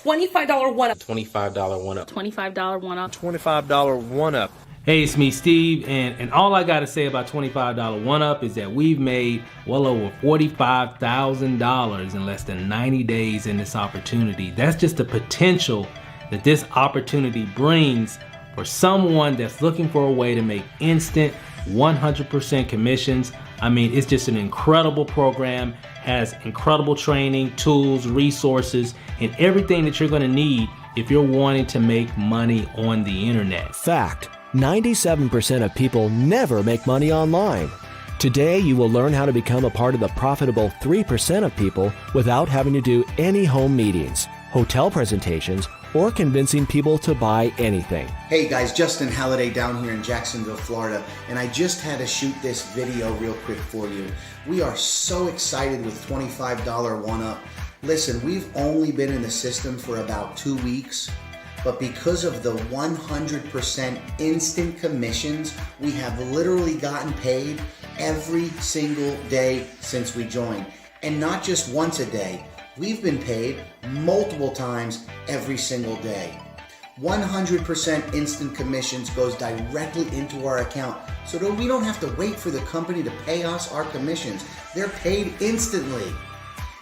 $25 one-up. $25 one-up. $25 one-up. $25 one-up. Hey, it's me, Steve, and all I gotta say about $25 one-up is that we've made well over $45,000 in less than 90 days in this opportunity. That's just the potential that this opportunity brings for someone that's looking for a way to make instant 100% commissions. I mean, it's just an incredible program, has incredible training, tools, resources, and everything that you're gonna need if you're wanting to make money on the internet. Fact: 97% of people never make money online. Today, you will learn how to become a part of the profitable 3% of people without having to do any home meetings, hotel presentations, or convincing people to buy anything. Hey guys, Justin Halliday down here in Jacksonville, Florida, and I just had to shoot this video real quick for you. We are so excited with $25 one-up. Listen, we've only been in the system for about 2 weeks, but because of the 100% instant commissions, we have literally gotten paid every single day since we joined. And not just once a day, we've been paid multiple times every single day. 100% instant commissions goes directly into our account, so that we don't have to wait for the company to pay us our commissions. They're paid instantly.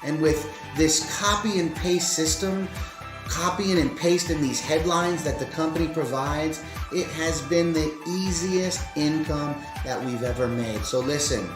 And with this copy and paste system, copying and pasting these headlines that the company provides, it has been the easiest income that we've ever made. So listen,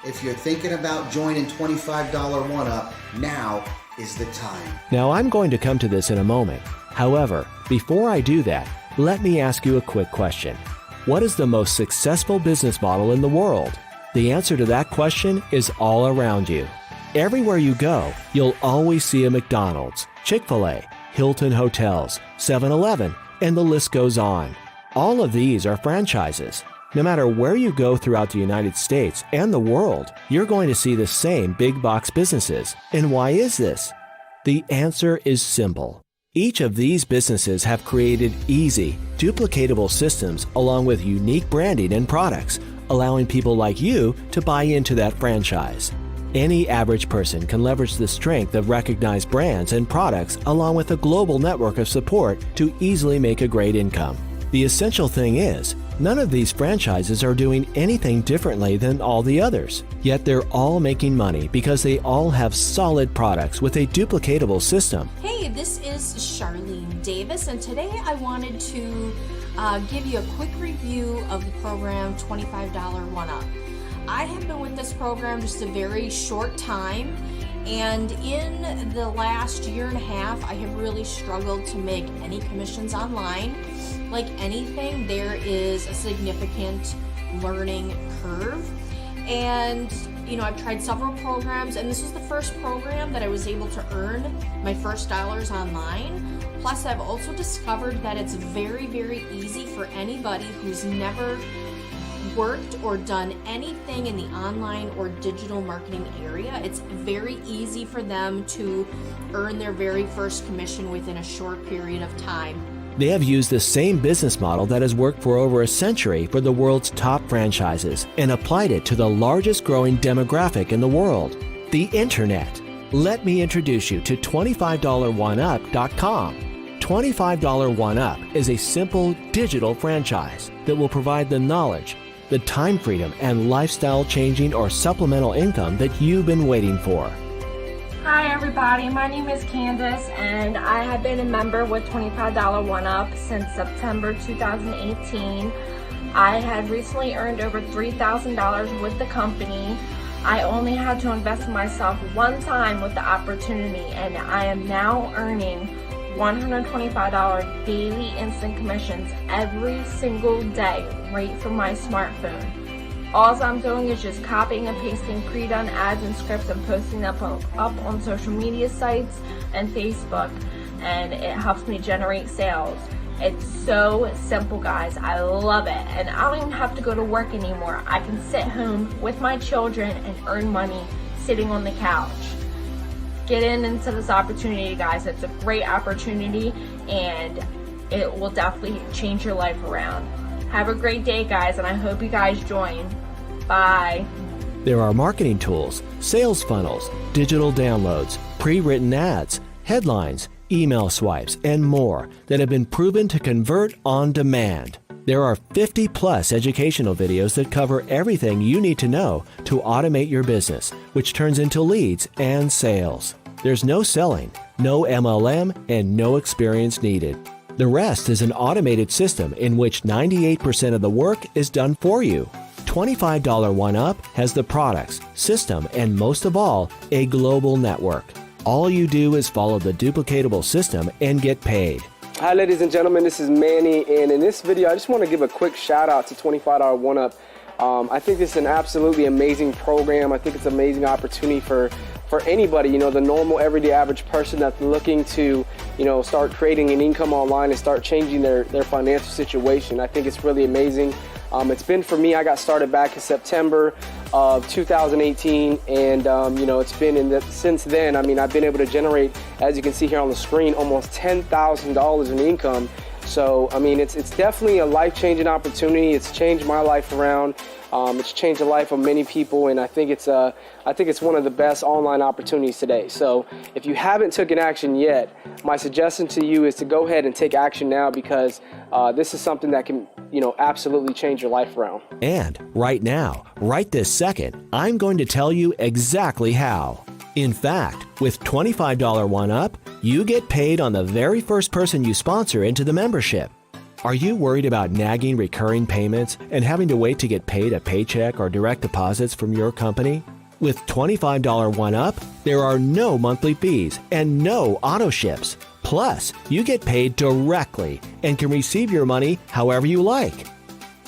if you're thinking about joining $25 one-up, now is the time. Now, I'm going to come to this in a moment. However, before I do that, let me ask you a quick question. What is the most successful business model in the world? The answer to that question is all around you. Everywhere you go, you'll always see a McDonald's, Chick-fil-A, Hilton Hotels, 7-Eleven, and the list goes on. All of these are franchises. No matter where you go throughout the United States and the world, you're going to see the same big box businesses. And why is this? The answer is simple. Each of these businesses have created easy, duplicatable systems along with unique branding and products, allowing people like you to buy into that franchise. Any average person can leverage the strength of recognized brands and products along with a global network of support to easily make a great income. The essential thing is, none of these franchises are doing anything differently than all the others, yet they're all making money because they all have solid products with a duplicatable system. Hey, this is Charlene Davis, and today I wanted to give you a quick review of the program $25 one-up. I have been with this program just a very short time, and in the last year and a half, I have really struggled to make any commissions online. Like anything, there is a significant learning curve. And, you know, I've tried several programs, and this was the first program that I was able to earn my first dollars online. Plus, I've also discovered that it's very, very easy for anybody who's never worked or done anything in the online or digital marketing area. It's very easy for them to earn their very first commission within a short period of time. They have used the same business model that has worked for over a century for the world's top franchises and applied it to the largest growing demographic in the world, the internet. Let me introduce you to $25oneUp.com. $25 one-up is a simple digital franchise that will provide the knowledge, the time freedom, and lifestyle-changing or supplemental income that you've been waiting for. Hi everybody, my name is Candace, and I have been a member with $25 one-up since September 2018. I had recently earned over $3,000 with the company. I only had to invest in myself one time with the opportunity, and I am now earning $125 daily instant commissions every single day right from my smartphone. All I'm doing is just copying and pasting pre-done ads and scripts and posting them up on social media sites and Facebook, and it helps me generate sales. It's so simple, guys. I love it, and I don't even have to go to work anymore. I can sit home with my children and earn money sitting on the couch. Get into this opportunity, guys. It's a great opportunity, and it will definitely change your life around. Have a great day, guys, and I hope you guys join. Bye. There are marketing tools, sales funnels, digital downloads, pre-written ads, headlines, email swipes, and more that have been proven to convert on demand. There are 50 plus educational videos that cover everything you need to know to automate your business, which turns into leads and sales. There's no selling, no MLM, and no experience needed. The rest is an automated system in which 98% of the work is done for you. $25 1UP has the products, system, and most of all, a global network. All you do is follow the duplicatable system and get paid. Hi ladies and gentlemen, this is Manny, and in this video I just want to give a quick shout out to $25 1UP. I think this is an absolutely amazing program. I think it's an amazing opportunity for anybody, the normal everyday average person that's looking to, start creating an income online and start changing their financial situation. I think it's really amazing. It's been for me. I got started back in September of 2018, and it's been since then. I've been able to generate, as you can see here on the screen, almost $10,000 in income. So it's definitely a life-changing opportunity. It's changed my life around. It's changed the life of many people, and I think it's one of the best online opportunities today. So if you haven't taken action yet, my suggestion to you is to go ahead and take action now, because this is something that can absolutely change your life around. And right now, right this second, I'm going to tell you exactly how. In fact, with $25 1UP, you get paid on the very first person you sponsor into the membership. Are you worried about nagging recurring payments and having to wait to get paid a paycheck or direct deposits from your company? With $25 1UP, there are no monthly fees and no auto ships. Plus, you get paid directly and can receive your money however you like.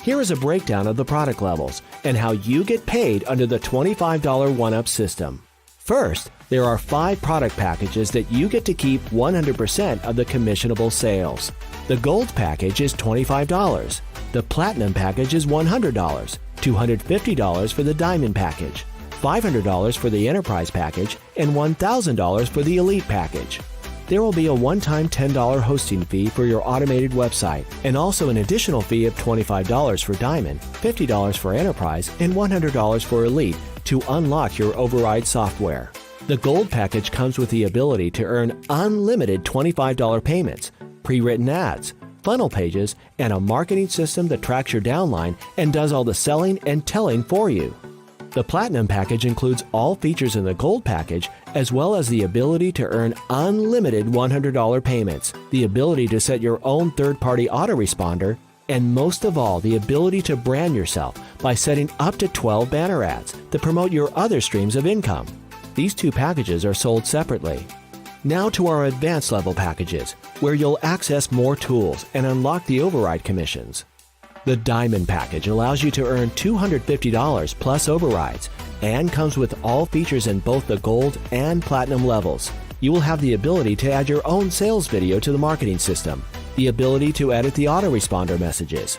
Here is a breakdown of the product levels and how you get paid under the $25 1UP system. First, there are 5 product packages that you get to keep 100% of the commissionable sales. The Gold package is $25. The Platinum package is $100, $250 for the Diamond package, $500 for the Enterprise package, and $1,000 for the Elite package. There will be a one-time $10 hosting fee for your automated website, and also an additional fee of $25 for Diamond, $50 for Enterprise, and $100 for Elite to unlock your override software. The Gold package comes with the ability to earn unlimited $25 payments, pre-written ads, funnel pages, and a marketing system that tracks your downline and does all the selling and telling for you. The Platinum package includes all features in the Gold package, as well as the ability to earn unlimited $100 payments, the ability to set your own third-party autoresponder, and most of all, the ability to brand yourself by setting up to 12 banner ads to promote your other streams of income. These 2 packages are sold separately. Now to our advanced level packages, where you'll access more tools and unlock the override commissions. The Diamond package allows you to earn $250 plus overrides and comes with all features in both the Gold and Platinum levels. You will have the ability to add your own sales video to the marketing system, the ability to edit the autoresponder messages.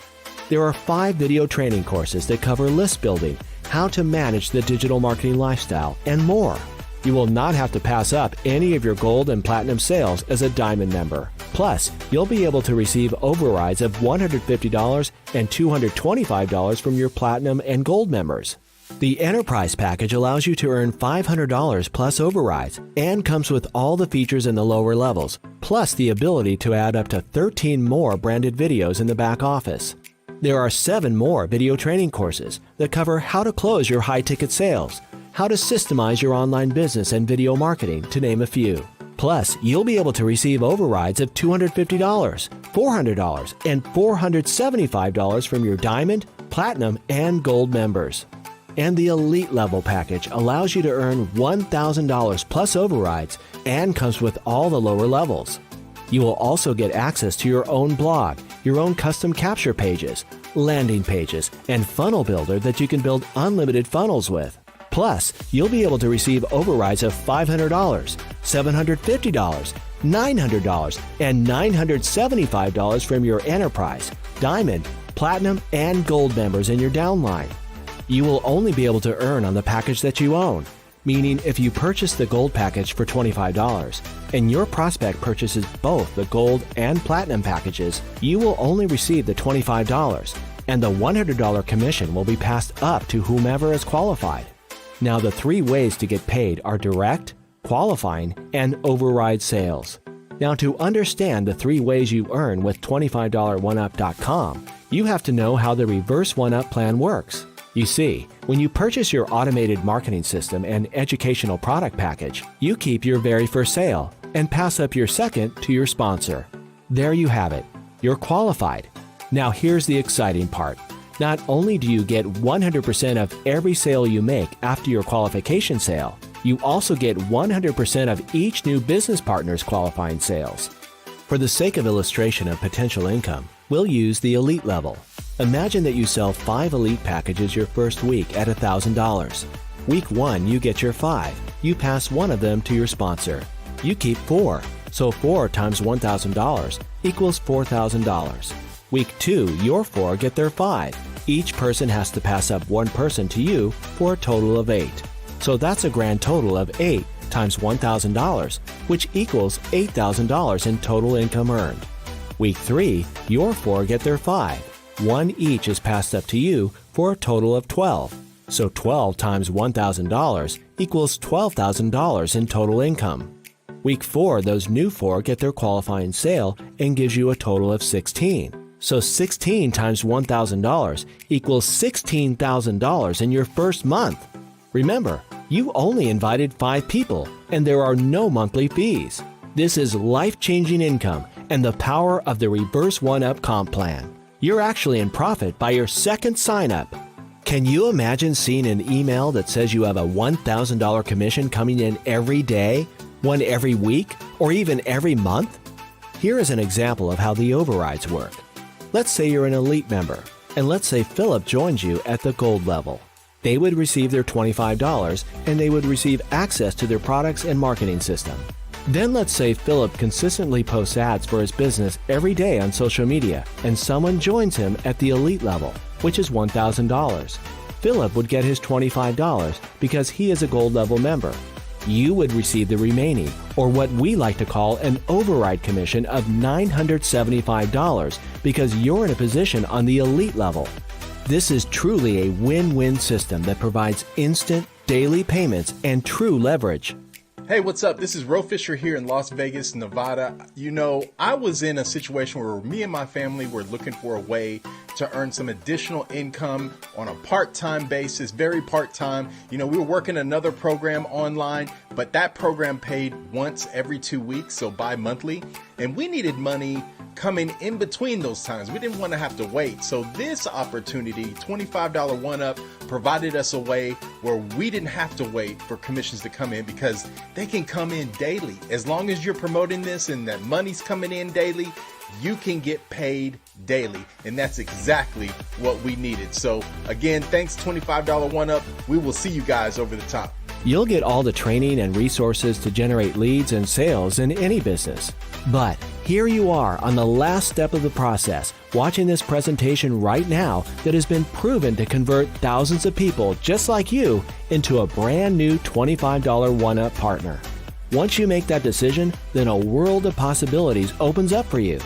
There are 5 video training courses that cover list building, how to manage the digital marketing lifestyle, and more. You will not have to pass up any of your Gold and Platinum sales as a Diamond member. Plus, you'll be able to receive overrides of $150 and $225 from your Platinum and Gold members. The Enterprise package allows you to earn $500 plus overrides and comes with all the features in the lower levels, plus the ability to add up to 13 more branded videos in the back office. There are 7 more video training courses that cover how to close your high-ticket sales, how to systemize your online business and video marketing, to name a few. Plus, you'll be able to receive overrides of $250, $400, and $475 from your Diamond, Platinum, and Gold members. And the Elite level package allows you to earn $1,000 plus overrides and comes with all the lower levels. You will also get access to your own blog, your own custom capture pages, landing pages, and funnel builder that you can build unlimited funnels with. Plus, you'll be able to receive overrides of $500, $750, $900, and $975 from your Enterprise, Diamond, Platinum, and Gold members in your downline. You will only be able to earn on the package that you own, meaning if you purchase the Gold package for $25 and your prospect purchases both the Gold and Platinum packages, you will only receive the $25, and the $100 commission will be passed up to whomever is qualified. Now, the 3 ways to get paid are direct, qualifying, and override sales. Now, to understand the 3 ways you earn with $25OneUp.com, you have to know how the Reverse One-Up plan works. You see, when you purchase your automated marketing system and educational product package, you keep your very first sale and pass up your second to your sponsor. There you have it. You're qualified. Now here's the exciting part. Not only do you get 100% of every sale you make after your qualification sale, you also get 100% of each new business partner's qualifying sales. For the sake of illustration of potential income, we'll use the elite level. Imagine that you sell 5 elite packages your first week at $1,000. Week 1, you get your 5. You pass 1 of them to your sponsor. You keep 4, so 4 times $1,000 equals $4,000. Week 2, your 4 get their 5. Each person has to pass up 1 person to you for a total of 8. So that's a grand total of 8 times $1,000, which equals $8,000 in total income earned. Week 3, your 4 get their 5. 1 each is passed up to you for a total of 12. So 12 times $1,000 equals $12,000 in total income. Week 4, those new 4 get their qualifying sale and gives you a total of 16. So 16 times $1,000 equals $16,000 in your first month. Remember, you only invited 5 people and there are no monthly fees. This is life-changing income and the power of the Reverse One-Up comp plan. You're actually in profit by your second sign-up. Can you imagine seeing an email that says you have a $1,000 commission coming in every day, one every week, or even every month? Here is an example of how the overrides work. Let's say you're an elite member, and let's say Philip joins you at the gold level. They would receive their $25 and they would receive access to their products and marketing system. Then let's say Philip consistently posts ads for his business every day on social media and someone joins him at the elite level, which is $1,000. Philip would get his $25 because he is a gold level member. You would receive the remaining, or what we like to call an override commission of $975 because you're in a position on the elite level. This is truly a win-win system that provides instant, daily payments and true leverage. Hey, what's up? This is Ro Fisher here in Las Vegas, Nevada. You know, I was in a situation where me and my family were looking for a way to earn some additional income on a part-time basis, very part-time. You know, we were working another program online, but that program paid once every 2 weeks, so bi-monthly, and we needed money coming in between those times. We didn't want to have to wait. So this opportunity, $25 One-Up, provided us a way where we didn't have to wait for commissions to come in because they can come in daily. As long as you're promoting this and that money's coming in daily, you can get paid daily. And that's exactly what we needed. So again, thanks $25 One-Up. We will see you guys over the top. You'll get all the training and resources to generate leads and sales in any business. But here you are on the last step of the process, watching this presentation right now that has been proven to convert thousands of people just like you into a brand new $25 One-Up partner. Once you make that decision, then a world of possibilities opens up for you.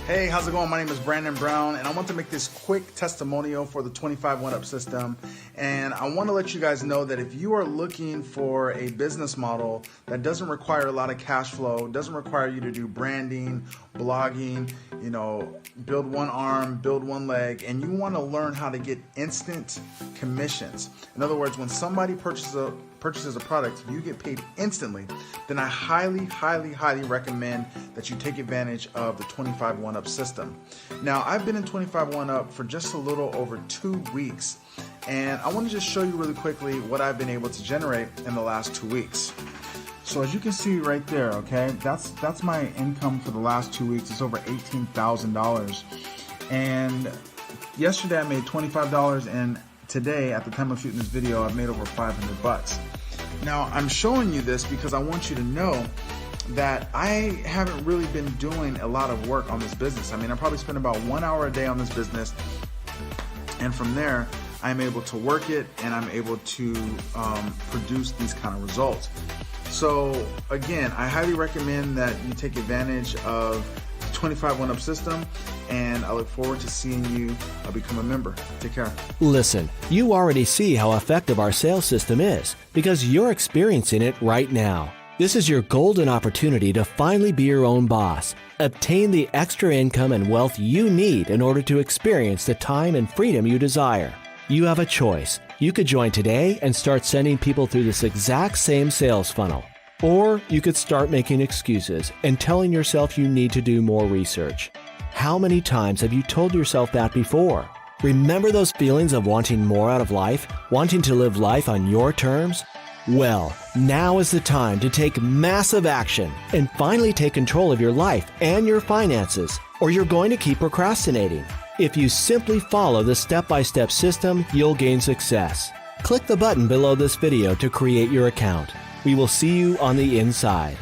Hey, how's it going? My name is Brandon Brown, and I want to make this quick testimonial for the 25 One-Up system. And I want to let you guys know that if you are looking for a business model that doesn't require a lot of cash flow, doesn't require you to do branding, blogging, you know, build one arm, build one leg, and you want to learn how to get instant commissions. In other words, when somebody purchases a product, you get paid instantly, then I highly recommend that you take advantage of the 25 One-Up system. Now, I've been in 25 One-Up for just a little over 2 weeks, and I want to just show you really quickly what I've been able to generate in the last 2 weeks. So as you can see right there, okay, that's my income for the last 2 weeks. It's over $18,000. And yesterday I made $25, and today, at the time of shooting this video, I've made over $500. Now, I'm showing you this because I want you to know that I haven't really been doing a lot of work on this business. I mean, I probably spend about 1 hour a day on this business, and from there, I'm able to work it and I'm able to produce these kind of results. So again, I highly recommend that you take advantage of the 25 One-Up system, and I look forward to seeing you become a member. Take care. Listen, you already see how effective our sales system is because you're experiencing it right now. This is your golden opportunity to finally be your own boss. Obtain the extra income and wealth you need in order to experience the time and freedom you desire. You have a choice. You could join today and start sending people through this exact same sales funnel. Or you could start making excuses and telling yourself you need to do more research. How many times have you told yourself that before? Remember those feelings of wanting more out of life, wanting to live life on your terms? Well, now is the time to take massive action and finally take control of your life and your finances, or you're going to keep procrastinating. If you simply follow the step-by-step system, you'll gain success. Click the button below this video to create your account. We will see you on the inside.